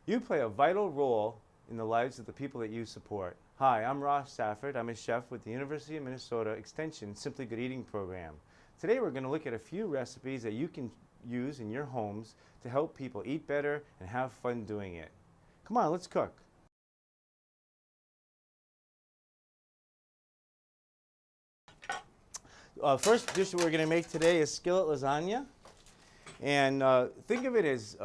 You play a vital role in the lives of the people that you support. Hi, I'm Ross Stafford. I'm a chef with the University of Minnesota Extension Simply Good Eating program. Today we're going to look at a few recipes that you can use in your homes to help people eat better and have fun doing it. Come on, let's cook. First dish that we're going to make today is skillet lasagna. And think of it as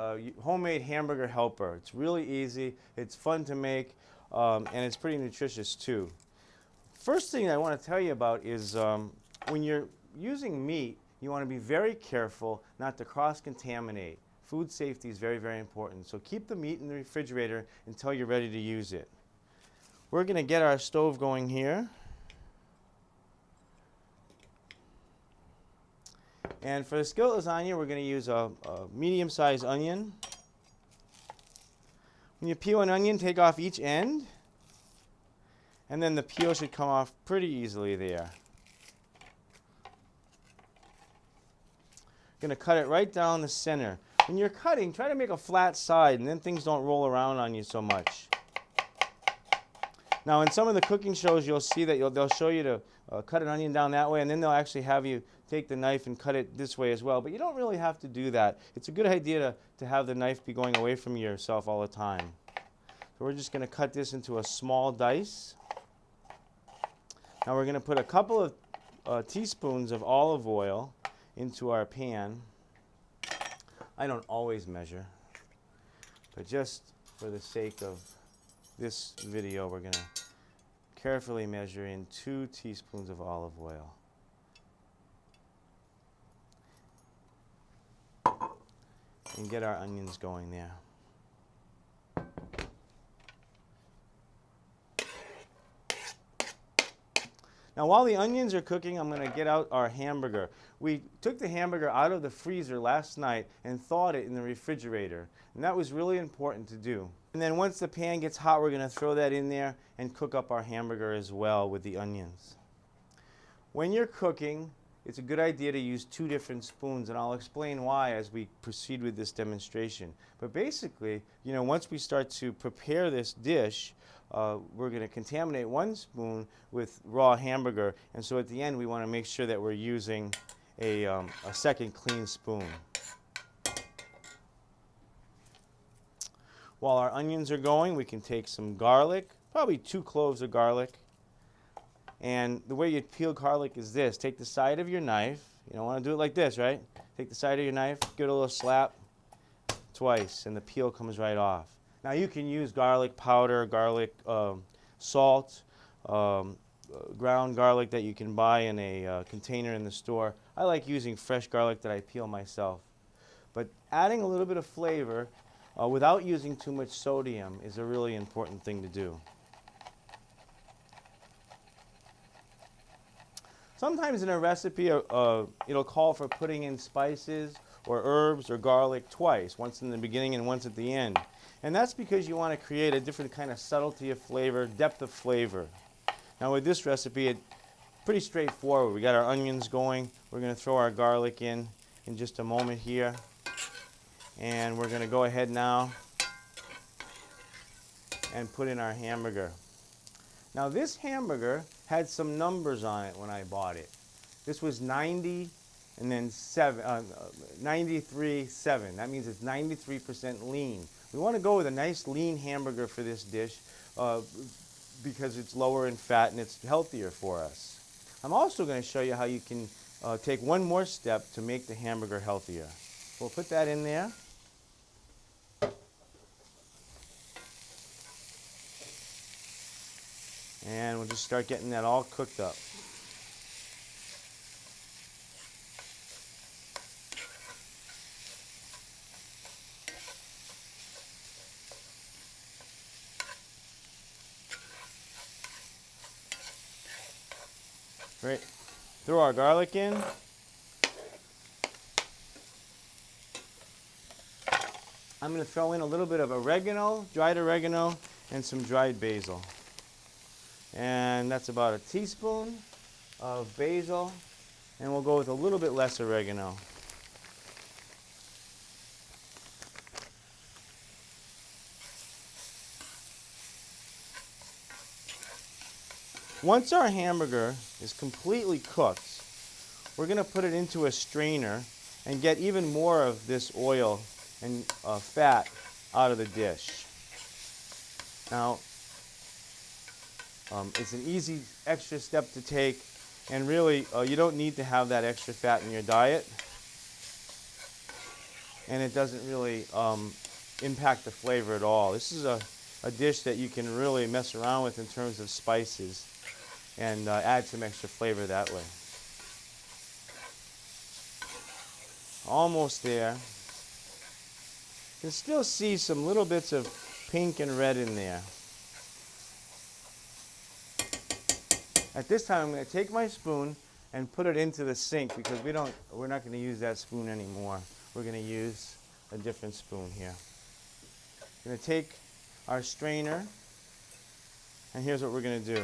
homemade hamburger helper. It's really easy, it's fun to make, and it's pretty nutritious too. First thing I want to tell you about is when you're using meat, you want to be very careful not to cross-contaminate. Food safety is very, very important. So keep the meat in the refrigerator until you're ready to use it. We're going to get our stove going here. And for the skillet lasagna, we're going to use a medium-sized onion. When you peel an onion, take off each end. And then the peel should come off pretty easily there. Going to cut it right down the center. When you're cutting, try to make a flat side, and then things don't roll around on you so much. Now, in some of the cooking shows, you'll see that they'll show you to cut an onion down that way, and then they'll actually have you take the knife and cut it this way as well. But you don't really have to do that. It's a good idea to have the knife be going away from yourself all the time. So we're just going to cut this into a small dice. Now we're going to put a couple of teaspoons of olive oil into our pan. I don't always measure, but just for the sake of this video, we're going to carefully measure in 2 teaspoons of olive oil. And get our onions going there. Now while the onions are cooking, I'm going to get out our hamburger. We took the hamburger out of the freezer last night and thawed it in the refrigerator. And that was really important to do. And then once the pan gets hot, we're going to throw that in there and cook up our hamburger as well with the onions. When you're cooking, it's a good idea to use 2 different spoons, and I'll explain why as we proceed with this demonstration. But basically, once we start to prepare this dish, we're going to contaminate 1 spoon with raw hamburger, and so at the end we want to make sure that we're using a second clean spoon. While our onions are going, we can take some garlic, probably 2 cloves of garlic. And the way you peel garlic is this. Take the side of your knife. You don't want to do it like this, right? Take the side of your knife, give it a little slap twice, and the peel comes right off. Now you can use garlic powder, garlic salt, ground garlic that you can buy in a container in the store. I like using fresh garlic that I peel myself. But adding a little bit of flavor without using too much sodium is a really important thing to do. Sometimes in a recipe, it'll call for putting in spices or herbs or garlic twice, once in the beginning and once at the end. And that's because you want to create a different kind of subtlety of flavor, depth of flavor. Now with this recipe, it's pretty straightforward. We got our onions going. We're going to throw our garlic in just a moment here. And we're going to go ahead now and put in our hamburger. Now this hamburger had some numbers on it when I bought it. This was 90 and then 93.7. That means it's 93% lean. We want to go with a nice lean hamburger for this dish because it's lower in fat and it's healthier for us. I'm also going to show you how you can take one more step to make the hamburger healthier. We'll put that in there. And we'll just start getting that all cooked up. Great. Throw our garlic in. I'm going to throw in a little bit of oregano, dried oregano, and some dried basil. And that's about a teaspoon of basil, and we'll go with a little bit less oregano. Once our hamburger is completely cooked, we're going to put it into a strainer and get even more of this oil and fat out of the dish. Now, it's an easy extra step to take, and really you don't need to have that extra fat in your diet, and it doesn't really impact the flavor at all. This is a dish that you can really mess around with in terms of spices and add some extra flavor that way. Almost there. You can still see some little bits of pink and red in there. At this time, I'm going to take my spoon and put it into the sink because we're not going to use that spoon anymore. We're going to use a different spoon here. We're going to take our strainer, and here's what we're going to do.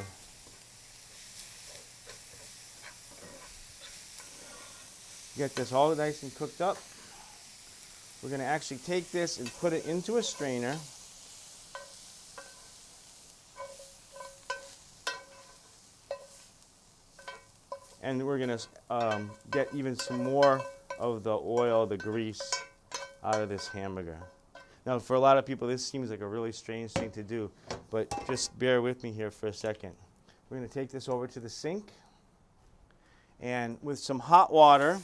Get this all nice and cooked up. We're going to actually take this and put it into a strainer. And we're going to get even some more of the oil, the grease, out of this hamburger. Now, for a lot of people, this seems like a really strange thing to do, but just bear with me here for a second. We're going to take this over to the sink, and with some hot water,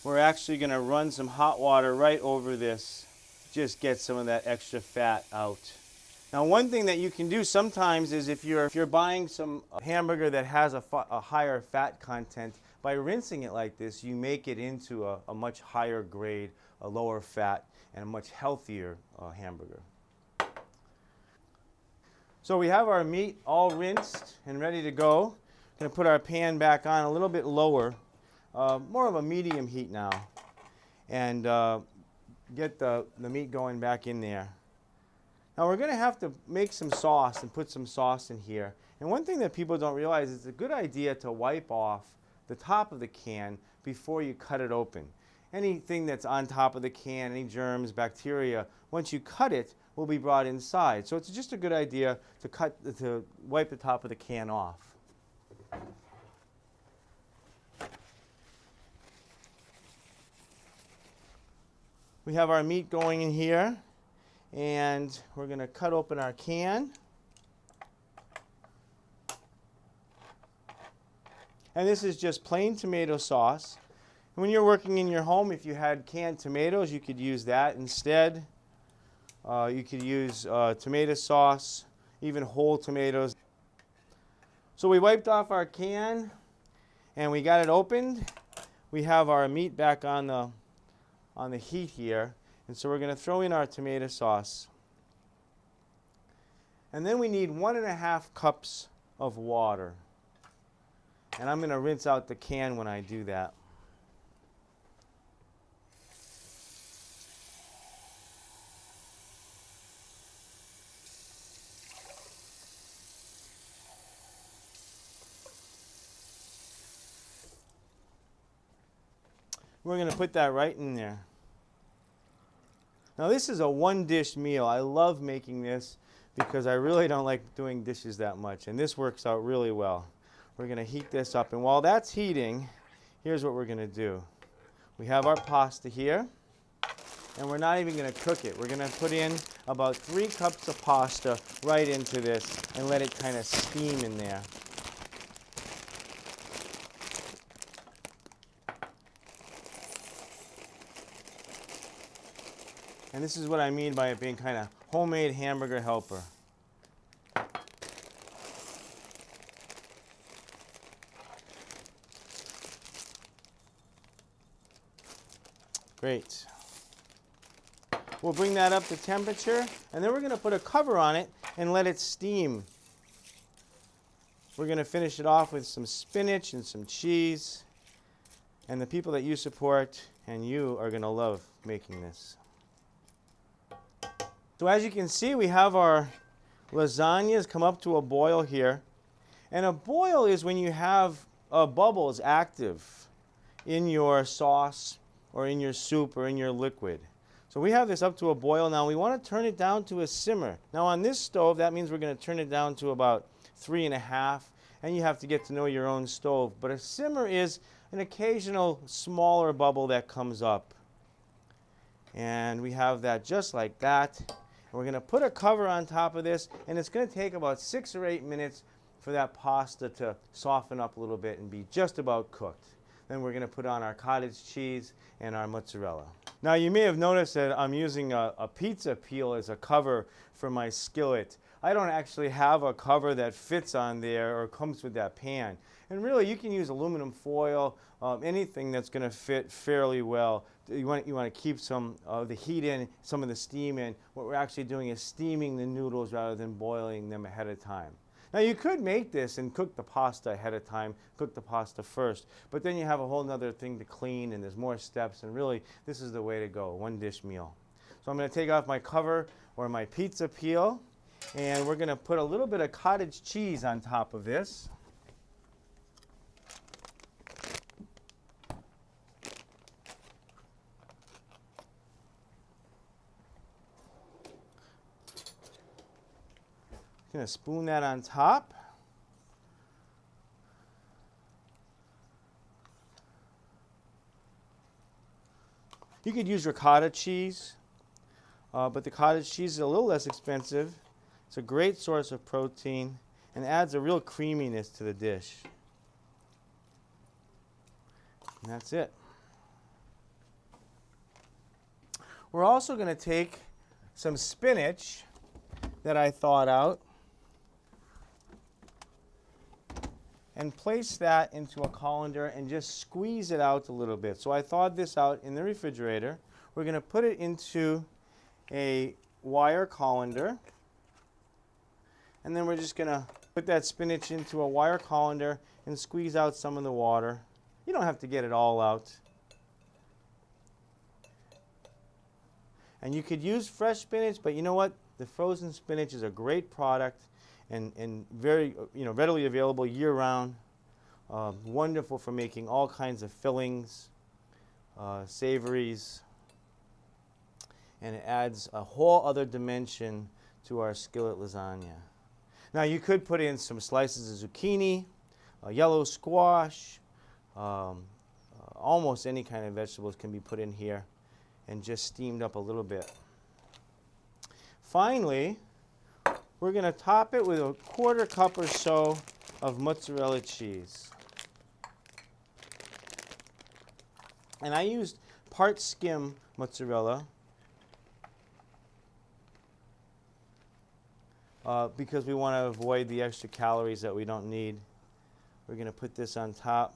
we're actually going to run some hot water right over this, just get some of that extra fat out. Now, one thing that you can do sometimes is if you're buying some hamburger that has a higher fat content, by rinsing it like this, you make it into a much higher grade, a lower fat, and a much healthier hamburger. So we have our meat all rinsed and ready to go. Going to put our pan back on a little bit lower, more of a medium heat now, and get the meat going back in there. Now we're going to have to make some sauce and put some sauce in here. And one thing that people don't realize is it's a good idea to wipe off the top of the can before you cut it open. Anything that's on top of the can, any germs, bacteria, once you cut it, will be brought inside. So it's just a good idea to wipe the top of the can off. We have our meat going in here, and we're going to cut open our can. And this is just plain tomato sauce. And when you're working in your home, if you had canned tomatoes, you could use that instead. You could use tomato sauce, even whole tomatoes. So we wiped off our can, and we got it opened. We have our meat back on the heat here. And so we're going to throw in our tomato sauce. And then we need 1.5 cups of water. And I'm going to rinse out the can when I do that. We're going to put that right in there. Now this is a one-dish meal. I love making this because I really don't like doing dishes that much, and this works out really well. We're going to heat this up, and while that's heating, here's what we're going to do. We have our pasta here, and we're not even going to cook it. We're going to put in about 3 cups of pasta right into this and let it kind of steam in there. And this is what I mean by it being kind of homemade hamburger helper. Great. We'll bring that up to temperature, and then we're going to put a cover on it and let it steam. We're going to finish it off with some spinach and some cheese. And the people that you support and you are going to love making this. So as you can see, we have our lasagnas come up to a boil here. And a boil is when you have bubbles active in your sauce or in your soup or in your liquid. So we have this up to a boil now. We want to turn it down to a simmer. Now on this stove, that means we're going to turn it down to about 3.5, and you have to get to know your own stove. But a simmer is an occasional smaller bubble that comes up. And we have that just like that. And we're going to put a cover on top of this, and it's going to take about 6 or 8 minutes for that pasta to soften up a little bit and be just about cooked. Then we're going to put on our cottage cheese and our mozzarella. Now you may have noticed that I'm using a pizza peel as a cover for my skillet. I don't actually have a cover that fits on there or comes with that pan. And really you can use aluminum foil, anything that's going to fit fairly well. You want to keep some of the heat in, some of the steam in. What we're actually doing is steaming the noodles rather than boiling them ahead of time. Now you could make this and cook the pasta ahead of time, cook the pasta first, but then you have a whole other thing to clean and there's more steps, and really this is the way to go, one dish meal. So I'm going to take off my cover or my pizza peel, and we're going to put a little bit of cottage cheese on top of this. Going to spoon that on top. You could use ricotta cheese, but the cottage cheese is a little less expensive. It's a great source of protein and adds a real creaminess to the dish. And that's it. We're also going to take some spinach that I thawed out and place that into a colander and just squeeze it out a little bit. So I thawed this out in the refrigerator. We're going to put it into a wire colander, and then we're just going to put that spinach into a wire colander and squeeze out some of the water. You don't have to get it all out. And you could use fresh spinach, but you know what? The frozen spinach is a great product and very readily available year-round. Wonderful for making all kinds of fillings, savories, and it adds a whole other dimension to our skillet lasagna. Now you could put in some slices of zucchini, yellow squash, almost any kind of vegetables can be put in here and just steamed up a little bit. Finally, we're going to top it with a 1/4 cup or so of mozzarella cheese. And I used part skim mozzarella because we want to avoid the extra calories that we don't need. We're going to put this on top.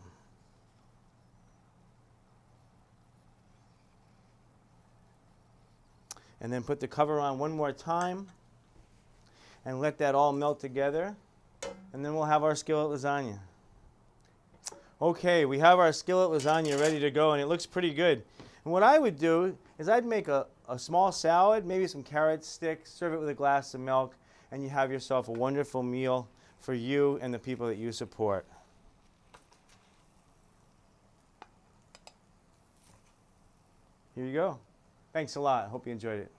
And then put the cover on one more time and let that all melt together, and then we'll have our skillet lasagna. Okay, we have our skillet lasagna ready to go, and it looks pretty good. And what I would do is I'd make a small salad, maybe some carrot sticks, serve it with a glass of milk, and you have yourself a wonderful meal for you and the people that you support. Here you go. Thanks a lot. Hope you enjoyed it.